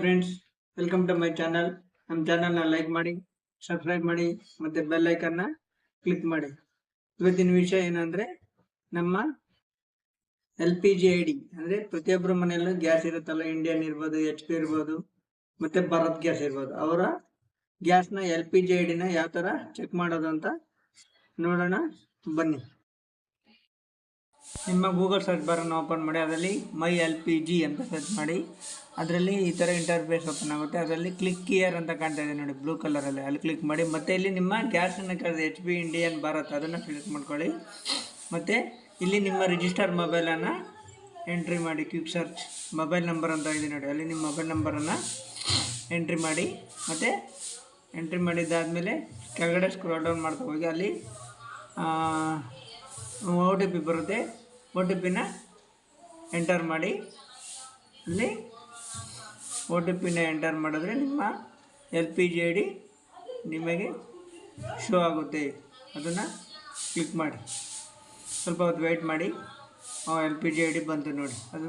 Friends, welcome to my channel. ನಮ್ಮ ಚಾನಲ್ನ like ಮಾಡಿ, ಸಬ್ಸ್ಕ್ರೈಬ್ ಮಾಡಿ, ಮತ್ತೆ ಬೆಲ್ ಐಕನ್ನ ಕ್ಲಿಕ್ ಮಾಡಿ. ಇವತ್ತಿನ ವಿಷಯ ಏನಂದ್ರೆ ನಮ್ಮ LPG ID ಅಂದ್ರೆ ಪ್ರತಿಯೊಬ್ಬರ ಮನೆಯಲ್ಲೂ ಗ್ಯಾಸ್ ಇರುತ್ತಲ್ಲ, ಇಂಡಿಯನ್ ಇರ್ಬೋದು, HP ಇರ್ಬೋದು, ಮತ್ತೆ ಭಾರತ್ ಗ್ಯಾಸ್ ಇರ್ಬೋದು. ಅವರ ಗ್ಯಾಸ್ನ LPG ID ಯಾವ ತರ ಚೆಕ್ ಮಾಡೋದು ಅಂತ ನೋಡೋಣ ಬನ್ನಿ. ನಿಮ್ಮ ಗೂಗಲ್ ಸರ್ಚ್ ಬಾರನ್ನು ಓಪನ್ ಮಾಡಿ, ಅದರಲ್ಲಿ ಮೈ LPG ಅಂತ ಸರ್ಚ್ ಮಾಡಿ. ಅದರಲ್ಲಿ ಈ ಥರ ಇಂಟರ್ಫೇಸ್ ಓಪನ್ ಆಗುತ್ತೆ. ಅದರಲ್ಲಿ ಕ್ಲಿಕ್ ಹಿಯರ್ ಅಂತ ಕಾಣ್ತಾ ಇದೆ ನೋಡಿ, ಬ್ಲೂ ಕಲರಲ್ಲಿ. ಅಲ್ಲಿ ಕ್ಲಿಕ್ ಮಾಡಿ. ಮತ್ತೆ ಇಲ್ಲಿ ನಿಮ್ಮ ಗ್ಯಾಸನ್ನು ಕೇಳಿದೆ, HP, ಇಂಡಿಯನ್, ಭಾರತ್, ಅದನ್ನು ಸೆಲೆಕ್ಟ್ ಮಾಡ್ಕೊಳ್ಳಿ. ಮತ್ತು ಇಲ್ಲಿ ನಿಮ್ಮ ರಿಜಿಸ್ಟರ್ ಮೊಬೈಲನ್ನು ಎಂಟ್ರಿ ಮಾಡಿ. ಕ್ವಿಕ್ ಸರ್ಚ್ ಮೊಬೈಲ್ ನಂಬರ್ ಅಂತ ಇದೆ ನೋಡಿ, ಅಲ್ಲಿ ನಿಮ್ಮ ಮೊಬೈಲ್ ನಂಬರನ್ನು ಎಂಟ್ರಿ ಮಾಡಿ. ಮತ್ತು ಎಂಟ್ರಿ ಮಾಡಿದ್ದಾದಮೇಲೆ ಕೆಳಗಡೆ ಸ್ಕ್ರೋಲ್ ಡೌನ್ ಮಾಡ್ತಾ ಹೋಗಿ, ಅಲ್ಲಿ OTP ಬರುತ್ತೆ. OTPನ ಎಂಟರ್ ಮಾಡಿ. ಅಲ್ಲಿ OTPನ ಎಂಟರ್ ಮಾಡಿದ್ರೆ ನಿಮ್ಮ LPG ID ನಿಮಗೆ ಶೋ ಆಗುತ್ತೆ. ಅದನ್ನು ಕ್ಲಿಕ್ ಮಾಡಿ. ಸ್ವಲ್ಪ ಹೊತ್ತು ವೆಯ್ಟ್ ಮಾಡಿ. LPG ID ಬಂತು ನೋಡಿ. ಅದು